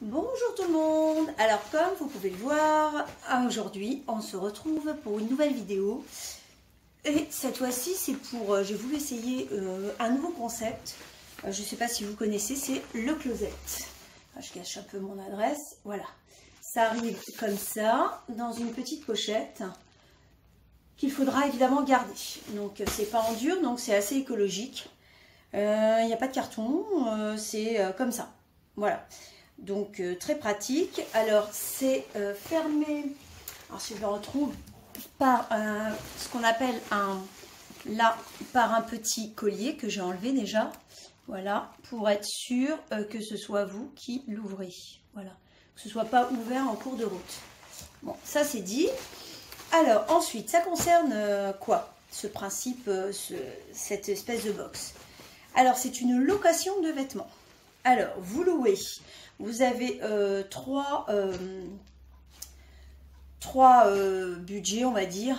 Bonjour tout le monde. Alors comme vous pouvez le voir, aujourd'hui on se retrouve pour une nouvelle vidéo. Et cette fois-ci c'est pour, j'ai voulu essayer un nouveau concept. Je ne sais pas si vous connaissez, c'est le closet. Je cache un peu mon adresse, voilà. Ça arrive comme ça, dans une petite pochette qu'il faudra évidemment garder. Donc c'est pas en dur, donc c'est assez écologique. Il n'y a pas de carton, c'est comme ça. Voilà. Donc très pratique. Alors c'est fermé. Alors si je le retrouve par ce qu'on appelle par un petit collier que j'ai enlevé déjà. Voilà, pour être sûr que ce soit vous qui l'ouvrez. Voilà, que ce soit pas ouvert en cours de route. Bon, ça c'est dit. Alors ensuite, ça concerne quoi? Ce principe, cette espèce de box. Alors c'est une location de vêtements. Alors vous louez. Vous avez trois budgets, on va dire.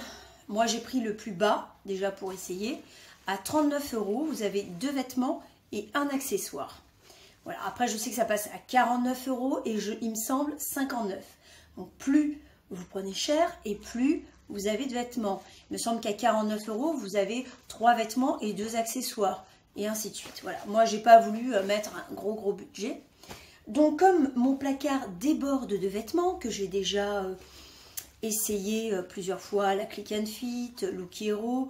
Moi, j'ai pris le plus bas, déjà pour essayer. À 39 €, vous avez 2 vêtements et un accessoire. Voilà. Après, je sais que ça passe à 49 € et il me semble 59. Donc, plus vous prenez cher et plus vous avez de vêtements. Il me semble qu'à 49 €, vous avez 3 vêtements et 2 accessoires. Et ainsi de suite. Voilà. Moi, j'ai pas voulu mettre un gros budget. Donc comme mon placard déborde de vêtements, que j'ai déjà essayé plusieurs fois, la Click and Fit, Look Hero,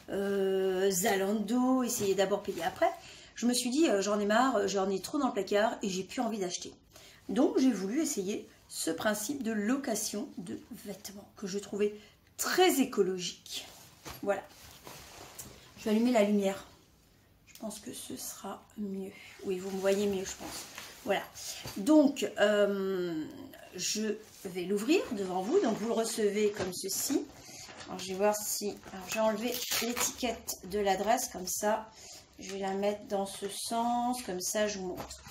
Zalando, essayé d'abord payer après, je me suis dit j'en ai marre, j'en ai trop dans le placard et j'ai plus envie d'acheter. Donc j'ai voulu essayer ce principe de location de vêtements que je trouvais très écologique. Voilà. Je vais allumer la lumière. Je pense que ce sera mieux. Oui, vous me voyez mieux, je pense. Voilà, donc je vais l'ouvrir devant vous, donc vous le recevez comme ceci. Alors je vais voir si, alors j'ai enlevé l'étiquette de l'adresse comme ça, je vais la mettre dans ce sens, comme ça je vous montre.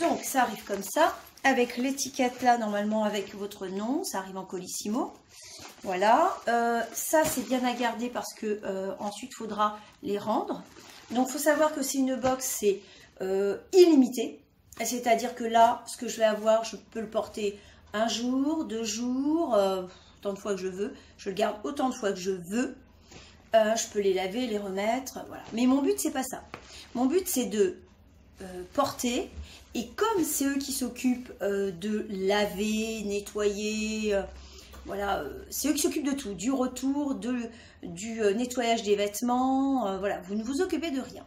Donc ça arrive comme ça, avec l'étiquette là normalement avec votre nom, ça arrive en colissimo. Voilà, ça c'est bien à garder parce que ensuite il faudra les rendre. Donc il faut savoir que c'est une box, c'est illimité. C'est-à-dire que là, ce que je vais avoir, je peux le porter un jour, 2 jours, autant de fois que je veux. Je le garde autant de fois que je veux. Je peux les laver, les remettre, voilà. Mais mon but, c'est pas ça. Mon but, c'est de porter. Et comme c'est eux qui s'occupent de laver, nettoyer, voilà, c'est eux qui s'occupent de tout. Du retour, du nettoyage des vêtements, voilà. Vous ne vous occupez de rien.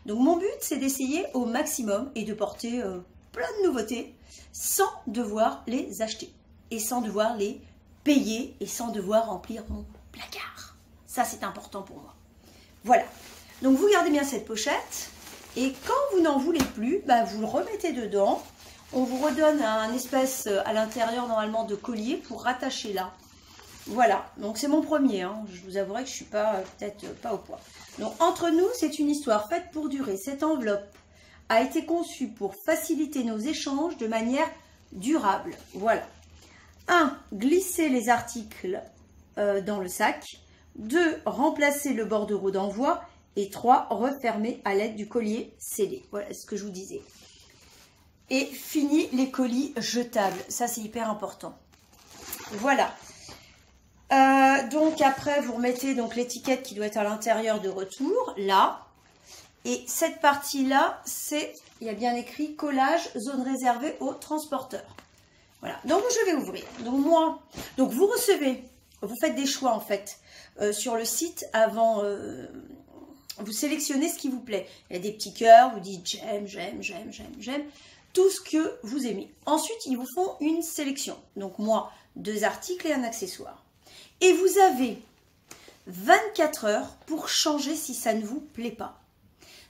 Donc mon but, c'est d'essayer au maximum et de porter plein de nouveautés sans devoir les acheter et sans devoir les payer et sans devoir remplir mon placard. Ça, c'est important pour moi. Voilà. Donc vous gardez bien cette pochette et quand vous n'en voulez plus, bah, vous le remettez dedans. On vous redonne un espèce à l'intérieur normalement de collier pour rattacher là. Voilà, donc c'est mon premier, hein. Je vous avouerai que je ne suis pas peut-être pas au point. Donc entre nous, c'est une histoire faite pour durer. Cette enveloppe a été conçue pour faciliter nos échanges de manière durable. Voilà. 1. Glisser les articles dans le sac. 2. Remplacer le bordereau d'envoi. Et 3. Refermer à l'aide du collier scellé. Voilà ce que je vous disais. Et fini les colis jetables. Ça, c'est hyper important. Voilà. Donc après vous remettez donc l'étiquette qui doit être à l'intérieur de retour là, et cette partie là c'est, il y a bien écrit collage zone réservée aux transporteurs. Voilà, donc je vais ouvrir. Donc vous recevez, vous faites des choix en fait sur le site avant, vous sélectionnez ce qui vous plaît. Il y a des petits cœurs, vous dites j'aime, tout ce que vous aimez. Ensuite ils vous font une sélection. Donc moi 2 articles et un accessoire. Et vous avez 24 heures pour changer si ça ne vous plaît pas.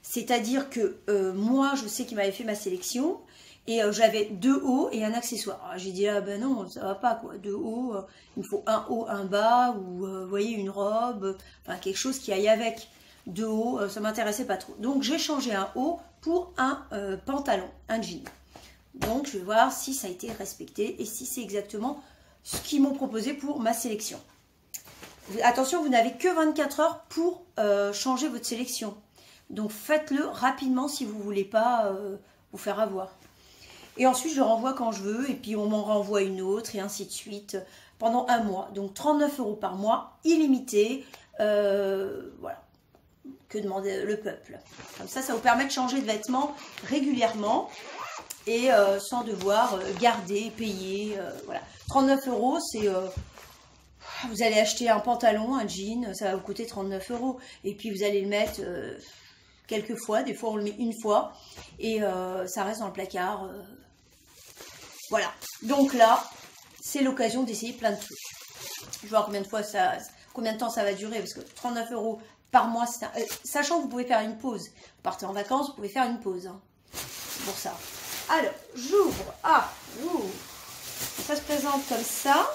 C'est-à-dire que moi, je sais qu'il m'avait fait ma sélection et j'avais 2 hauts et un accessoire. J'ai dit, ah ben non, ça va pas quoi. 2 hauts, il me faut un haut, un bas ou vous voyez, une robe, enfin quelque chose qui aille avec. 2 hauts, ça m'intéressait pas trop. Donc j'ai changé un haut pour un pantalon, un jean. Donc je vais voir si ça a été respecté et si c'est exactement ce qu'ils m'ont proposé pour ma sélection. Attention, vous n'avez que 24 heures pour changer votre sélection. Donc faites-le rapidement si vous ne voulez pas vous faire avoir. Et ensuite, je le renvoie quand je veux. Et puis, on m'en renvoie une autre et ainsi de suite pendant un mois. Donc, 39 € par mois, illimité. Voilà. Que demande le peuple. Comme ça vous permet de changer de vêtements régulièrement et sans devoir garder, payer. Voilà. 39 €, c'est... vous allez acheter un pantalon, un jean, ça va vous coûter 39 €. Et puis, vous allez le mettre quelques fois. Des fois, on le met une fois. Et ça reste dans le placard. Voilà. Donc là, c'est l'occasion d'essayer plein de trucs. Je vais voir combien de temps ça va durer. Parce que 39 € par mois, sachant que vous pouvez faire une pause. Vous partez en vacances, vous pouvez faire une pause. Hein. C'est pour ça. Alors, j'ouvre. Ça se présente comme ça.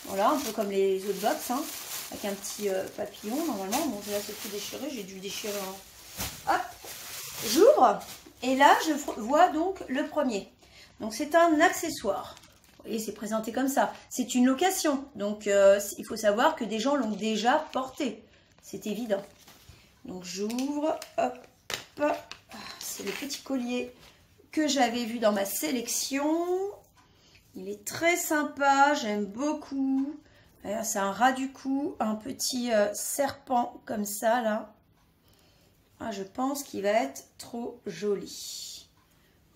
Voilà, un peu comme les autres box. Hein, avec un petit papillon, normalement. Bon, là, c'est tout déchiré. J'ai dû déchirer. Hop. J'ouvre. Et là, je vois donc le premier. Donc, c'est un accessoire. Vous voyez, c'est présenté comme ça. C'est une location. Donc, il faut savoir que des gens l'ont déjà porté. C'est évident. Donc, j'ouvre. Hop. C'est le petit collier que j'avais vu dans ma sélection. Il est très sympa. J'aime beaucoup. C'est un ras du cou. Un petit serpent comme ça, là. Je pense qu'il va être trop joli.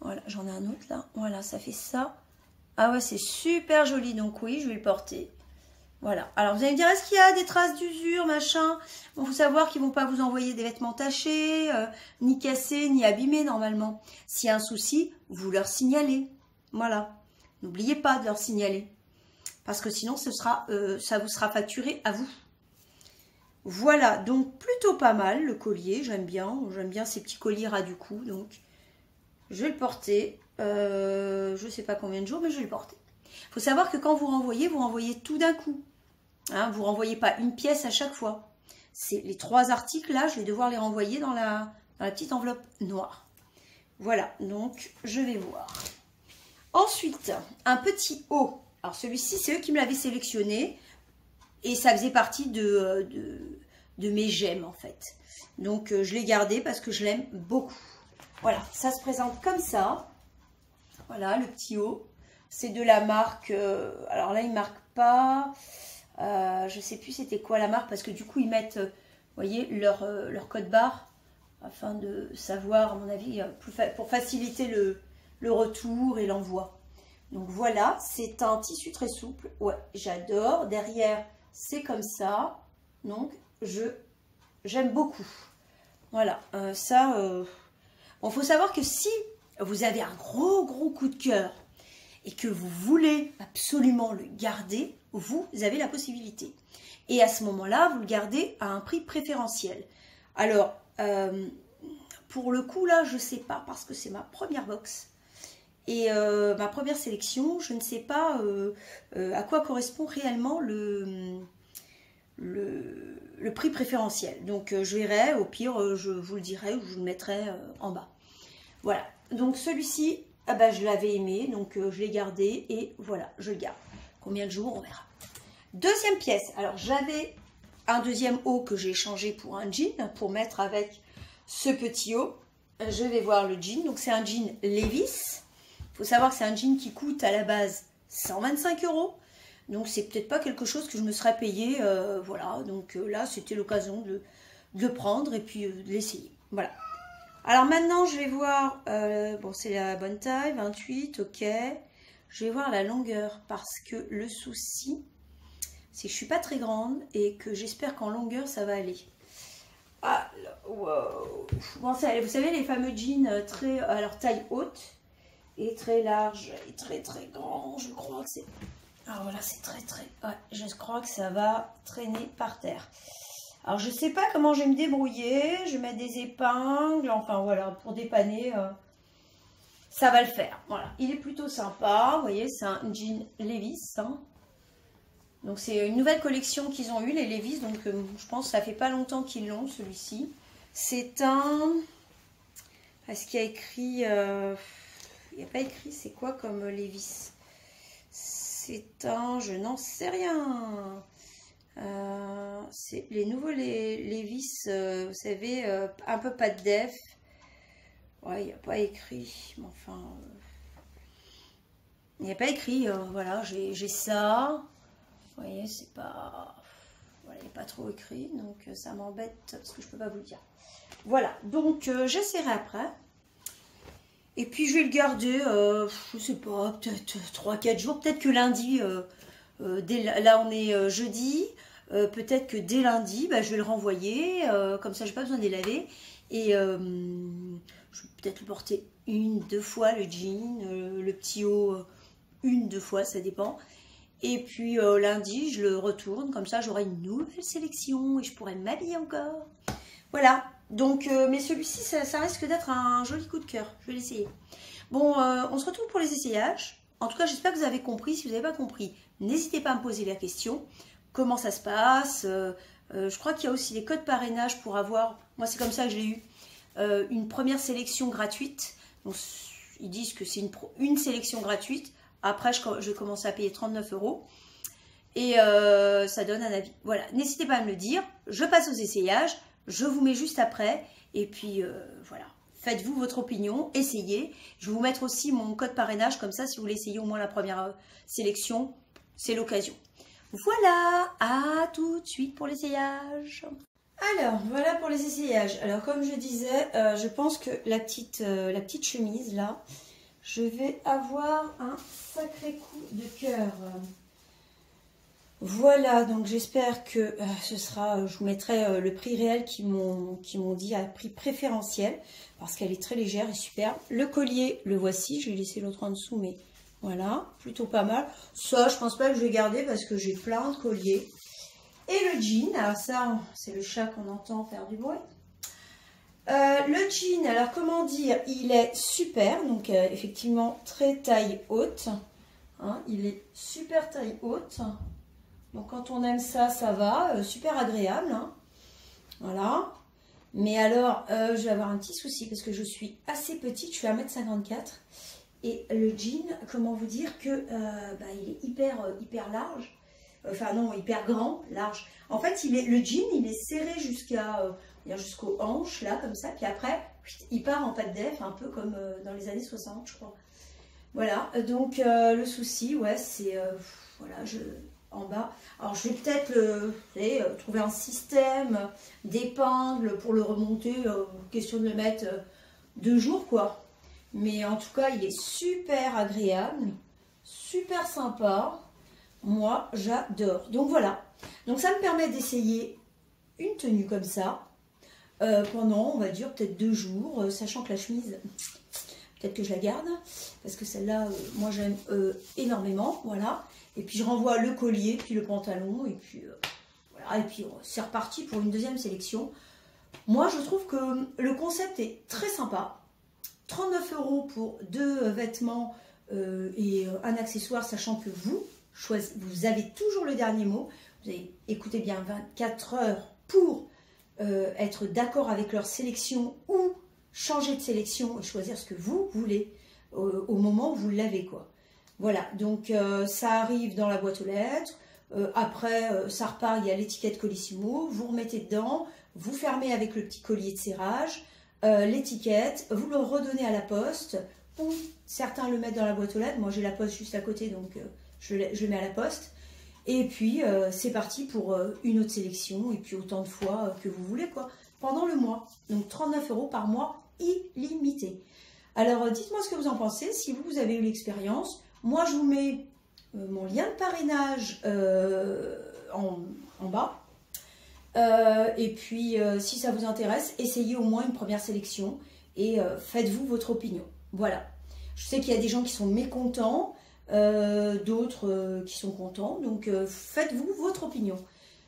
Voilà, j'en ai un autre, là. Voilà, ça fait ça. Ah ouais, c'est super joli. Donc, oui, je vais le porter. Voilà. Alors, vous allez me dire, est-ce qu'il y a des traces d'usure, machin? Bon, faut savoir qu'ils ne vont pas vous envoyer des vêtements tachés, ni cassés, ni abîmés, normalement. S'il y a un souci, vous leur signalez. Voilà. N'oubliez pas de leur signaler. Parce que sinon, ça vous sera facturé à vous. Voilà. Donc, plutôt pas mal, le collier. J'aime bien. J'aime bien ces petits colliers ras du cou. Donc, je vais le porter. Je ne sais pas combien de jours, mais je vais le porter. Il faut savoir que quand vous renvoyez tout d'un coup. Hein, vous ne renvoyez pas une pièce à chaque fois. C'est les 3 articles là, je vais devoir les renvoyer dans la petite enveloppe noire. Voilà, donc je vais voir. Ensuite, un petit haut. Alors celui-ci, c'est eux qui me l'avaient sélectionné. Et ça faisait partie de mes j'aime en fait. Donc je l'ai gardé parce que je l'aime beaucoup. Voilà, ça se présente comme ça. Voilà, le petit haut. C'est de la marque... alors là, ils ne marquent pas... je ne sais plus c'était quoi la marque. Parce que du coup, ils mettent, vous voyez, leur code barre. Afin de savoir, à mon avis, pour faciliter le retour et l'envoi. Donc voilà, c'est un tissu très souple. Ouais, j'adore. Derrière, c'est comme ça. Donc, j'aime beaucoup. Voilà, Bon, faut savoir que si vous avez un gros coup de cœur et que vous voulez absolument le garder, vous avez la possibilité. Et à ce moment-là, vous le gardez à un prix préférentiel. Alors, pour le coup, là, je ne sais pas, parce que c'est ma première box. Et ma première sélection, je ne sais pas à quoi correspond réellement le prix préférentiel. Donc, je verrai, au pire, je vous le dirai ou je vous le mettrai en bas. Voilà, donc celui-ci, je l'avais aimé, donc je l'ai gardé et voilà, je le garde. Combien de jours, on verra. Deuxième pièce, alors j'avais un deuxième haut que j'ai changé pour un jean, pour mettre avec ce petit haut. Je vais voir le jean, donc c'est un jean Levi's. Il faut savoir que c'est un jean qui coûte à la base 125 €. Donc c'est peut-être pas quelque chose que je me serais payé, voilà. Donc là, c'était l'occasion de le prendre et puis de l'essayer, voilà. Alors maintenant, je vais voir, bon c'est la bonne taille, 28, ok. Je vais voir la longueur parce que le souci, c'est que je suis pas très grande et que j'espère qu'en longueur, ça va aller. Ah, wow. Bon, vous savez, les fameux jeans très, alors taille haute et très large et très grand, je crois que c'est... Alors voilà, c'est très, ouais, je crois que ça va traîner par terre. Alors, je ne sais pas comment je vais me débrouiller. Je vais mettre des épingles. Enfin, voilà, pour dépanner, ça va le faire. Voilà, il est plutôt sympa. Vous voyez, c'est un jean Levi's. Hein. Donc, c'est une nouvelle collection qu'ils ont eu, les Levi's. Donc, je pense que ça fait pas longtemps qu'ils l'ont, celui-ci. C'est un... Est-ce qu'il y a écrit... Il n'y a pas écrit, c'est quoi comme Levi's? C'est un... Je n'en sais rien. C'est les nouveaux Levi's, vous savez, un peu pas de def. Ouais, il n'y a pas écrit, mais enfin, Il n'y a pas écrit, voilà, j'ai ça. Vous voyez, c'est pas... Voilà, il n'est pas trop écrit, donc ça m'embête parce que je ne peux pas vous le dire. Voilà, donc j'essaierai après. Et puis je vais le garder, je sais pas, peut-être 3-4 jours. Peut-être que lundi, là on est jeudi, peut-être que dès lundi, bah, je vais le renvoyer. Comme ça, je n'ai pas besoin de les laver. Et je vais peut-être le porter 1-2 fois, le jean, le petit haut, 1-2 fois, ça dépend. Et puis lundi, je le retourne, comme ça j'aurai une nouvelle sélection et je pourrai m'habiller encore. Voilà, donc, mais celui-ci, ça risque d'être un joli coup de cœur. Je vais l'essayer. Bon, on se retrouve pour les essayages. En tout cas, j'espère que vous avez compris. Si vous n'avez pas compris, n'hésitez pas à me poser la question. Comment ça se passe? Je crois qu'il y a aussi des codes parrainage pour avoir, moi c'est comme ça que je l'ai eu, une première sélection gratuite. Donc, ils disent que c'est une sélection gratuite. Après, je commence à payer 39 € et ça donne un avis. Voilà, n'hésitez pas à me le dire. Je passe aux essayages. Je vous mets juste après. Et puis, voilà. Faites-vous votre opinion. Essayez. Je vais vous mettre aussi mon code parrainage. Comme ça, si vous voulez essayer au moins la première sélection, c'est l'occasion. Voilà. À tout de suite pour l'essayage. Alors, voilà pour les essayages. Alors, comme je disais, je pense que la petite chemise, là, je vais avoir un sacré coup de cœur. Voilà, donc j'espère que ce sera, je vous mettrai le prix réel qu'ils m'ont dit à prix préférentiel, parce qu'elle est très légère et superbe. Le collier, le voici, je vais laisser l'autre en dessous, mais voilà, plutôt pas mal. Ça, je pense pas que je vais garder parce que j'ai plein de colliers. Et le jean, alors ça, c'est le chat qu'on entend faire du bruit. Le jean, alors comment dire, il est super, donc effectivement très taille haute, hein, il est super taille haute, donc quand on aime ça, ça va, super agréable, hein, voilà. Mais alors, je vais avoir un petit souci parce que je suis assez petite, je suis 1,54 m et le jean, comment vous dire que bah, il est hyper large, enfin non, hyper grand, large. En fait, le jean, il est serré jusqu'aux hanches, là, comme ça. Puis après, il part en patte def, un peu comme dans les années 60, je crois. Voilà, donc le souci, ouais, c'est, voilà, en bas. Alors, je vais peut-être trouver un système d'épingle pour le remonter, question de le mettre 2 jours, quoi. Mais en tout cas, il est super agréable, super sympa. Moi, j'adore. Donc, voilà. Donc, ça me permet d'essayer une tenue comme ça. Pendant, on va dire, peut-être 2 jours, sachant que la chemise, peut-être que je la garde, parce que celle-là, moi, j'aime énormément, voilà. Et puis, je renvoie le collier, puis le pantalon, et puis, voilà. Et puis, c'est reparti pour une deuxième sélection. Moi, je trouve que le concept est très sympa. 39 € pour 2 vêtements et un accessoire, sachant que vous avez toujours le dernier mot. Vous avez, écoutez bien, 24 heures pour être d'accord avec leur sélection ou changer de sélection et choisir ce que vous voulez au moment où vous l'avez, quoi. Voilà, donc ça arrive dans la boîte aux lettres. Après, ça repart, il y a l'étiquette Colissimo. Vous remettez dedans, vous fermez avec le petit collier de serrage, l'étiquette, vous le redonnez à la poste. Ou certains le mettent dans la boîte aux lettres. Moi, j'ai la poste juste à côté, donc je le mets à la poste. Et puis, c'est parti pour une autre sélection, et puis autant de fois que vous voulez, quoi, pendant le mois. Donc, 39 € par mois, illimité. Alors, dites-moi ce que vous en pensez, si vous avez eu l'expérience. Moi, je vous mets mon lien de parrainage en bas. Et puis, si ça vous intéresse, essayez au moins une première sélection et faites-vous votre opinion. Voilà. Je sais qu'il y a des gens qui sont mécontents, d'autres qui sont contents, donc faites-vous votre opinion.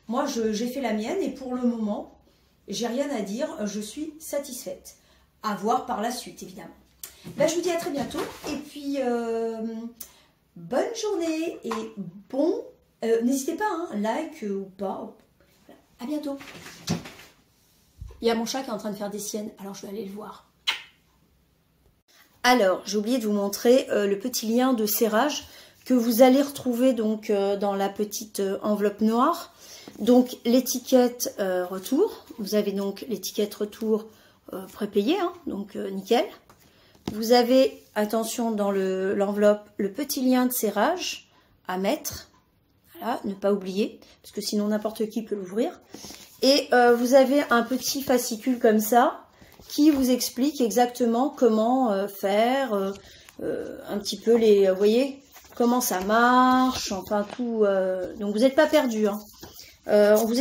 Moi, j'ai fait la mienne et pour le moment, j'ai rien à dire, je suis satisfaite. À voir par la suite, évidemment. Ben, je vous dis à très bientôt et puis bonne journée et bon, n'hésitez pas, hein, like ou pas. À bientôt. Il y a mon chat qui est en train de faire des siennes, alors je vais aller le voir. Alors, j'ai oublié de vous montrer le petit lien de serrage que vous allez retrouver donc dans la petite enveloppe noire. Donc, l'étiquette retour. Vous avez donc l'étiquette retour prépayée, hein, donc nickel. Vous avez, attention, dans l'enveloppe, le petit lien de serrage à mettre. Voilà, ne pas oublier, parce que sinon n'importe qui peut l'ouvrir. Et vous avez un petit fascicule comme ça, qui vous explique exactement comment faire, un petit peu les... Vous voyez, comment ça marche, enfin tout. Donc vous n'êtes pas perdu, hein. On vous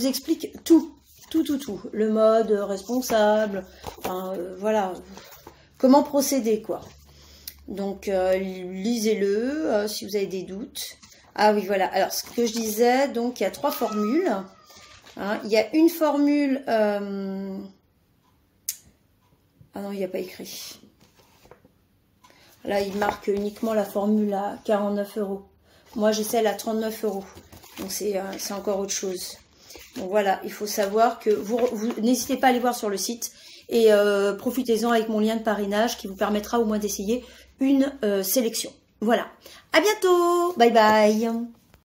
explique tout. Tout. Le mode responsable, enfin, voilà, comment procéder, quoi. Donc, lisez-le si vous avez des doutes. Ah oui, voilà. Alors, ce que je disais, donc, il y a 3 formules. Hein. Il y a une formule... Ah non, il n'y a pas écrit. Là, il marque uniquement la formule à 49 €. Moi, j'ai celle à 39 €. Donc, c'est encore autre chose. Donc, voilà, il faut savoir que vous n'hésitez pas à aller voir sur le site. Et profitez-en avec mon lien de parrainage qui vous permettra au moins d'essayer une sélection. Voilà. À bientôt. Bye bye.